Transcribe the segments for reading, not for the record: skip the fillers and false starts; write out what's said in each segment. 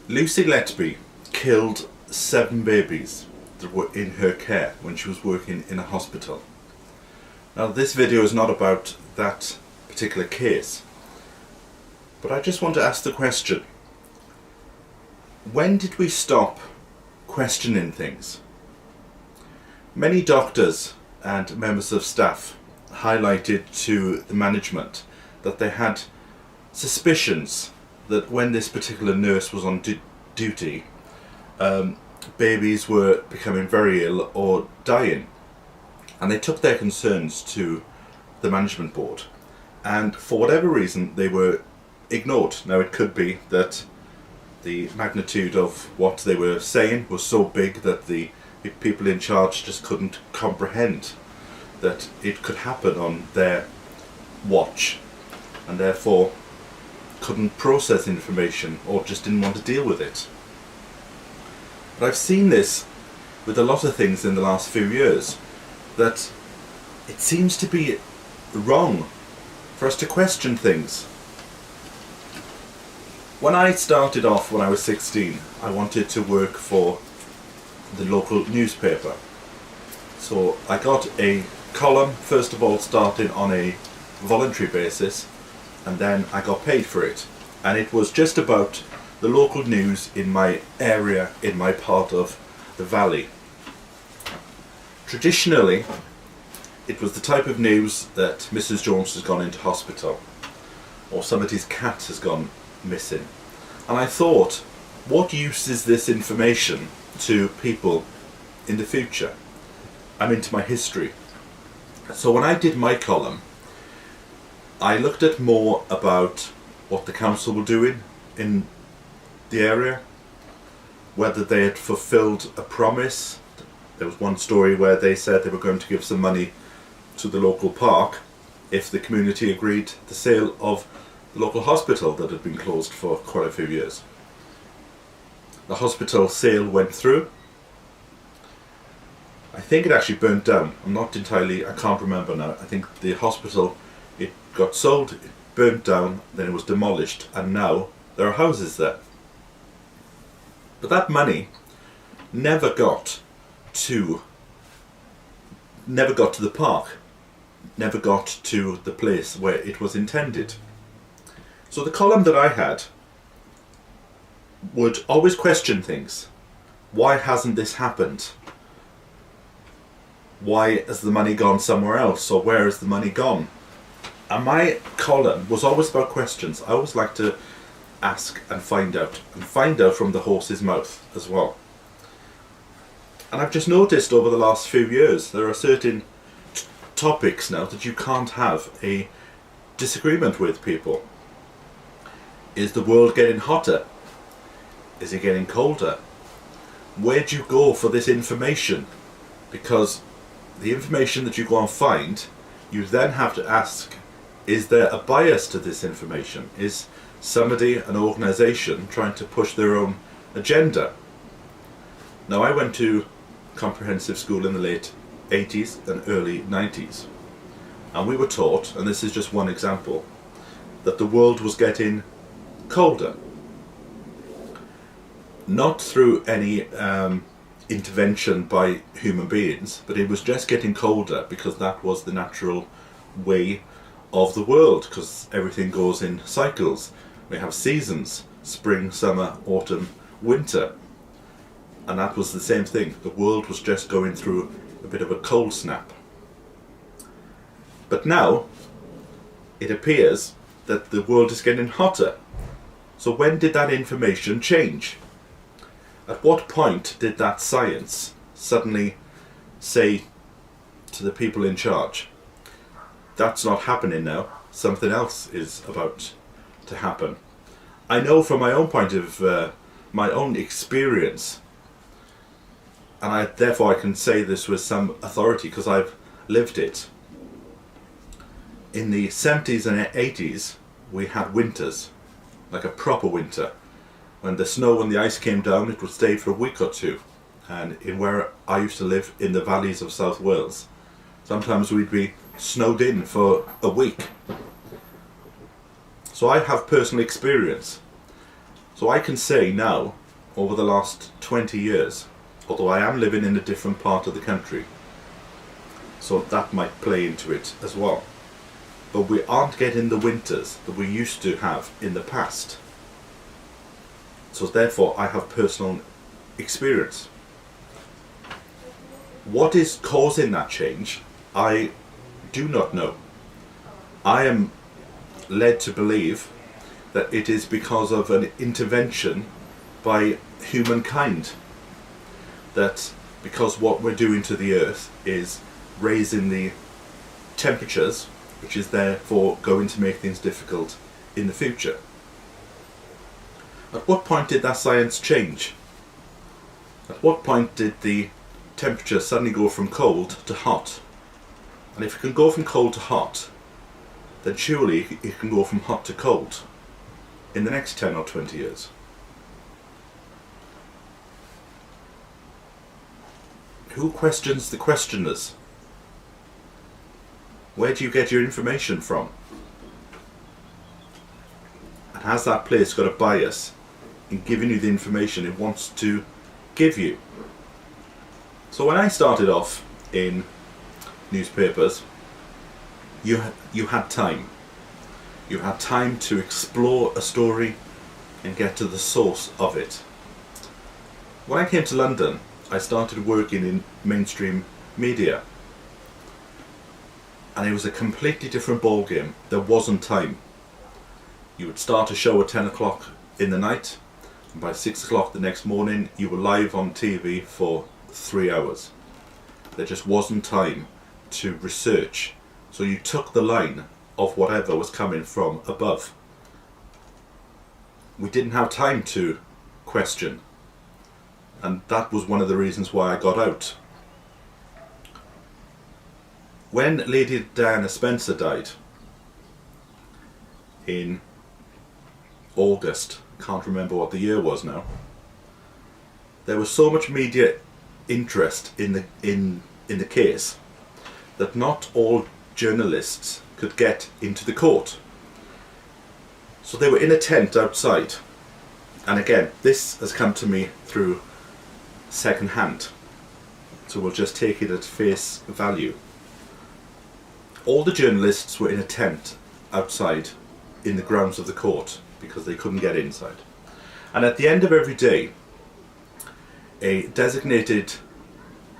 Lucy Letby killed 7 babies that were in her care when she was working in a hospital. Now, this video is not about that particular case, but I just want to ask the question: when did we stop questioning things? Many doctors and members of staff highlighted to the management that they had suspicions that when this particular nurse was on duty, babies were becoming very ill or dying, and they took their concerns to the management board, and for whatever reason they were ignored. Now, it could be that the magnitude of what they were saying was so big that the people in charge just couldn't comprehend that it could happen on their watch, and therefore couldn't process information or just didn't want to deal with it. But I've seen this with a lot of things in the last few years, that it seems to be wrong for us to question things. When I started off when I was 16, I wanted to work for the local newspaper. So I got a column, first of all starting on a voluntary basis, and then I got paid for it. And it was just about the local news in my area, in my part of the valley. Traditionally, it was the type of news that Mrs. Jones has gone into hospital, or somebody's cat has gone missing. And I thought, what use is this information to people in the future? I'm into my history. So when I did my column, I looked at more about what the council were doing in the area, whether they had fulfilled a promise. There was one story where they said they were going to give some money to the local park if the community agreed the sale of the local hospital that had been closed for quite a few years. The hospital sale went through. I think it actually burnt down. I can't remember now. I think the hospital, it got sold, it burnt down, then it was demolished, and now there are houses there. But that money never got to the park, never got to the place where it was intended. So the column that I had would always question things. Why hasn't this happened? Why has the money gone somewhere else? Or where has the money gone? And my column was always about questions. I always like to ask and find out from the horse's mouth as well. And I've just noticed over the last few years there are certain topics now that you can't have a disagreement with people. Is the world getting hotter? Is it getting colder? Where do you go for this information? Because the information that you go and find, you then have to ask, is there a bias to this information? Is somebody, an organisation, trying to push their own agenda? Now, I went to comprehensive school in the late 80s and early 90s, and we were taught, and this is just one example, that the world was getting colder. Not through any intervention by human beings, but it was just getting colder because that was the natural way of the world, because everything goes in cycles. We have seasons: spring, summer, autumn, winter. And that was the same thing. The world was just going through a bit of a cold snap. But now it appears that the world is getting hotter. So when did that information change? At what point did that science suddenly say to the people in charge, that's not happening now, something else is about to happen? I know from my own point of my own experience, and therefore I can say this with some authority because I've lived it. In the 70s and 80s we had winters, like a proper winter. When the snow and the ice came down, it would stay for a week or two. And in where I used to live, in the valleys of South Wales, sometimes we'd be snowed in for a week. So I have personal experience. So I can say now, over the last 20 years, although I am living in a different part of the country, so that might play into it as well. But we aren't getting the winters that we used to have in the past. So therefore I have personal experience. What is causing that change, I do not know. I am led to believe that it is because of an intervention by humankind. That because what we're doing to the earth is raising the temperatures, which is therefore going to make things difficult in the future. At what point did that science change? At what point did the temperature suddenly go from cold to hot? And if it can go from cold to hot, then surely it can go from hot to cold in the next 10 or 20 years. Who questions the questioners? Where do you get your information from? And has that place got a bias in giving you the information it wants to give you? So when I started off in newspapers, you had time. You had time to explore a story and get to the source of it. When I came to London, I started working in mainstream media. And it was a completely different ballgame. There wasn't time. You would start a show at 10 o'clock in the night, and by 6 o'clock the next morning you were live on TV for 3 hours. There just wasn't time to research. So you took the line of whatever was coming from above. We didn't have time to question. And that was one of the reasons why I got out. When Lady Diana Spencer died in August, can't remember what the year was now, there was so much media interest in the case that not all journalists could get into the court. So they were in a tent outside. And again, this has come to me through second hand, so we'll just take it at face value. All the journalists were in a tent outside in the grounds of the court because they couldn't get inside. And at the end of every day, a designated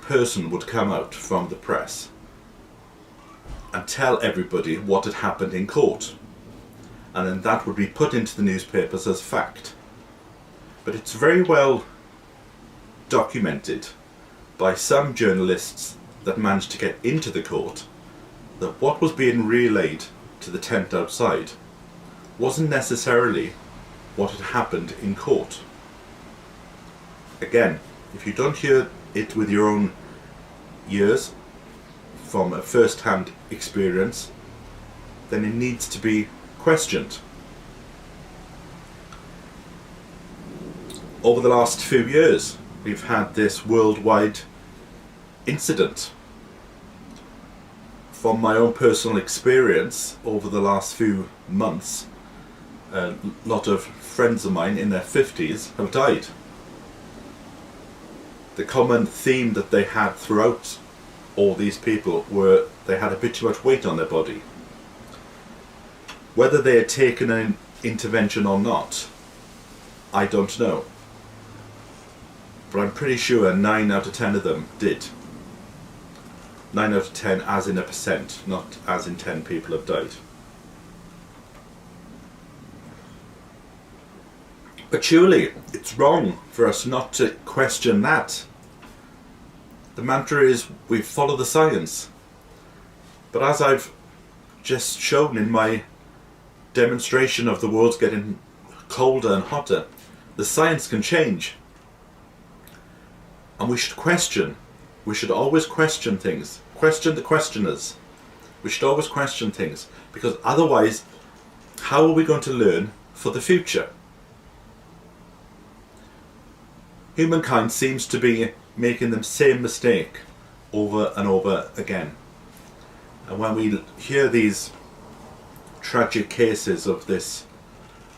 person would come out from the press and tell everybody what had happened in court. And then that would be put into the newspapers as fact. But it's very well documented by some journalists that managed to get into the court that what was being relayed to the tent outside wasn't necessarily what had happened in court. Again, if you don't hear it with your own ears from a first-hand experience, then it needs to be questioned. Over the last few years, we've had this worldwide incident. From my own personal experience over the last few months, a lot of friends of mine in their 50s have died. The common theme that they had throughout all these people were they had a bit too much weight on their body. Whether they had taken an intervention or not, I don't know. But I'm pretty sure 9 out of 10 of them did. 9 out of 10 as in a percent, not as in 10 people have died. But surely it's wrong for us not to question that. The mantra is we follow the science. But as I've just shown in my demonstration of the world's getting colder and hotter, the science can change. And we should question. We should always question things. Question the questioners. We should always question things, because otherwise, how are we going to learn for the future? Humankind seems to be making the same mistake over and over again. And when we hear these tragic cases of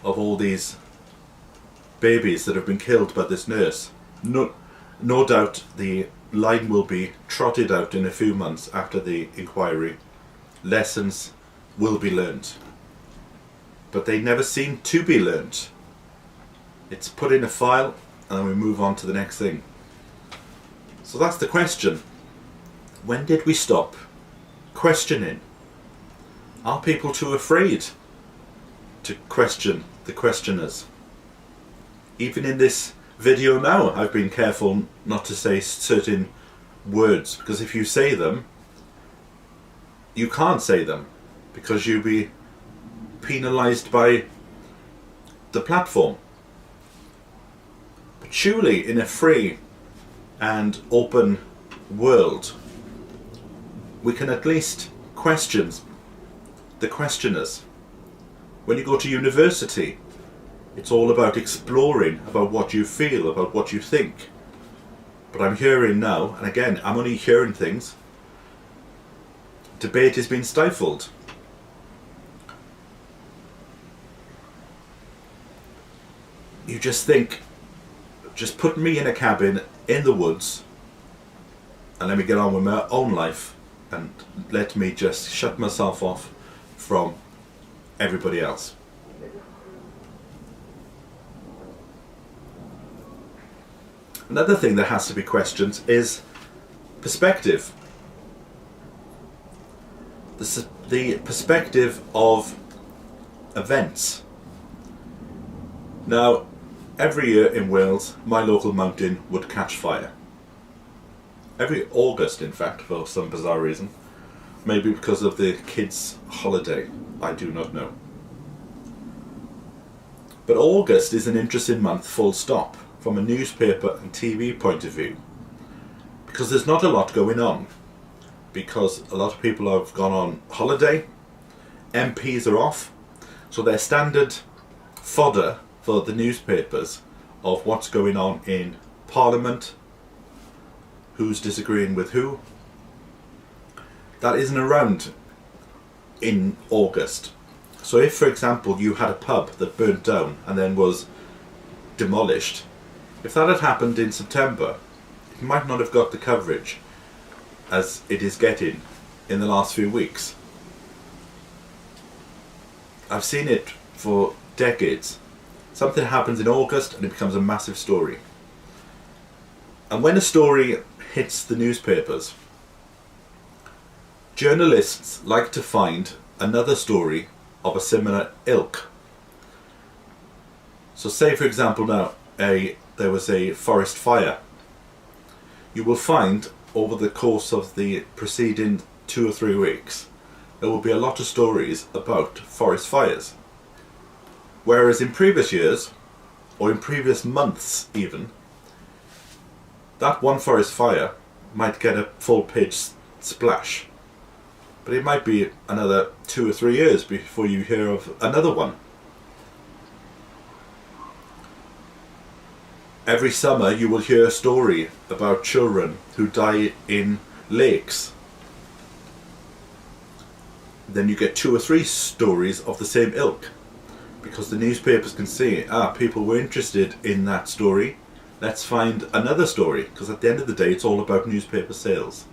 all these babies that have been killed by this nurse. No doubt the line will be trotted out in a few months after the inquiry. Lessons will be learned. But they never seem to be learned. It's put in a file and then we move on to the next thing. So that's the question. When did we stop questioning? Are people too afraid to question the questioners? Even in this video now, I've been careful not to say certain words, because if you say them, you can't say them, because you'll be penalised by the platform. But surely in a free and open world, we can at least question the questioners. When you go to university, it's all about exploring about what you feel, about what you think. But I'm hearing now, and again, I'm only hearing things, debate has been stifled. You just think, just put me in a cabin in the woods and let me get on with my own life and let me just shut myself off from everybody else. Another thing that has to be questioned is perspective. The perspective of events. Now, every year in Wales, my local mountain would catch fire. Every August, in fact, for some bizarre reason. Maybe because of the kids' holiday, I do not know. But August is an interesting month, full stop, from a newspaper and TV point of view. Because there's not a lot going on. Because a lot of people have gone on holiday, MPs are off, so their standard fodder for the newspapers of what's going on in Parliament, who's disagreeing with who, that isn't around in August. So if, for example, you had a pub that burnt down and then was demolished, if that had happened in September, it might not have got the coverage as it is getting in the last few weeks. I've seen it for decades. Something happens in August and it becomes a massive story. And when a story hits the newspapers, journalists like to find another story of a similar ilk. So say, for example, now there was a forest fire. You will find over the course of the preceding 2 or 3 weeks, there will be a lot of stories about forest fires. Whereas in previous years, or in previous months even, that one forest fire might get a full page splash. But it might be another 2 or 3 years before you hear of another one. Every summer you will hear a story about children who die in lakes. Then you get 2 or 3 stories of the same ilk. Because the newspapers can see, people were interested in that story. Let's find another story. Because at the end of the day, it's all about newspaper sales.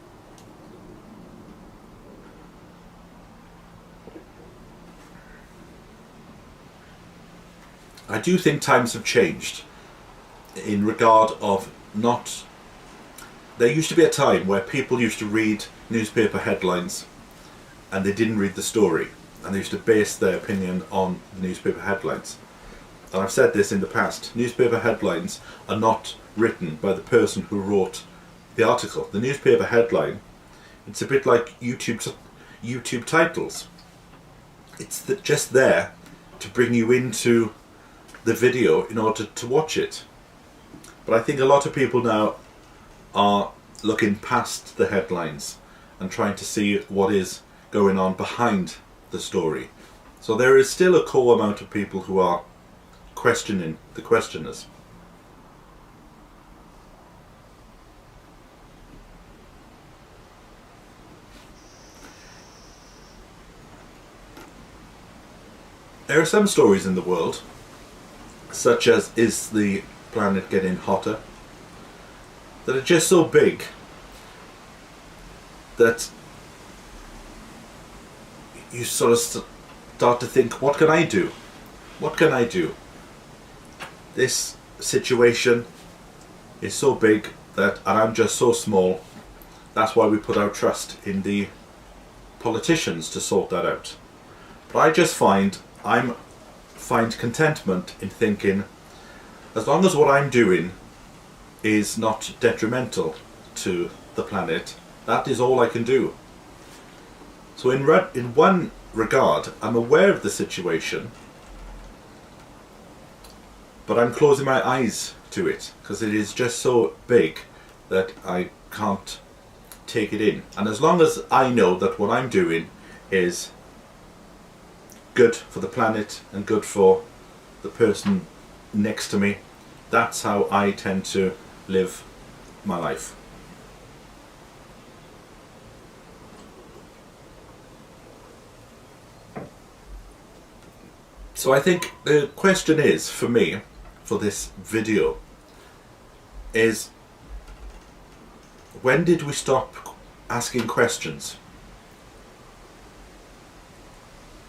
I do think times have changed in regard of not... There used to be a time where people used to read newspaper headlines and they didn't read the story, and they used to base their opinion on the newspaper headlines. And I've said this in the past, newspaper headlines are not written by the person who wrote the article. The newspaper headline, it's a bit like YouTube titles. It's just there to bring you into the video in order to watch it. But I think a lot of people now are looking past the headlines and trying to see what is going on behind the story. So there is still a core amount of people who are questioning the questioners. There are some stories in the world, such as is the planet getting hotter, that are just so big that you sort of start to think, what can I do? What can I do? This situation is so big that, and I'm just so small. That's why we put our trust in the politicians to sort that out. But I just find contentment in thinking, as long as what I'm doing is not detrimental to the planet, that is all I can do. So in one regard, I'm aware of the situation, but I'm closing my eyes to it because it is just so big that I can't take it in. And as long as I know that what I'm doing is good for the planet and good for the person next to me, that's how I tend to live my life. So I think the question is, for me, for this video, is when did we stop asking questions?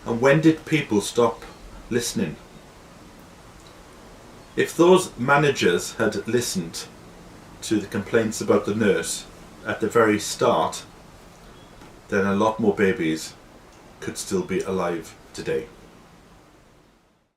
And when did people stop listening? If those managers had listened to the complaints about the nurse at the very start, then a lot more babies could still be alive today.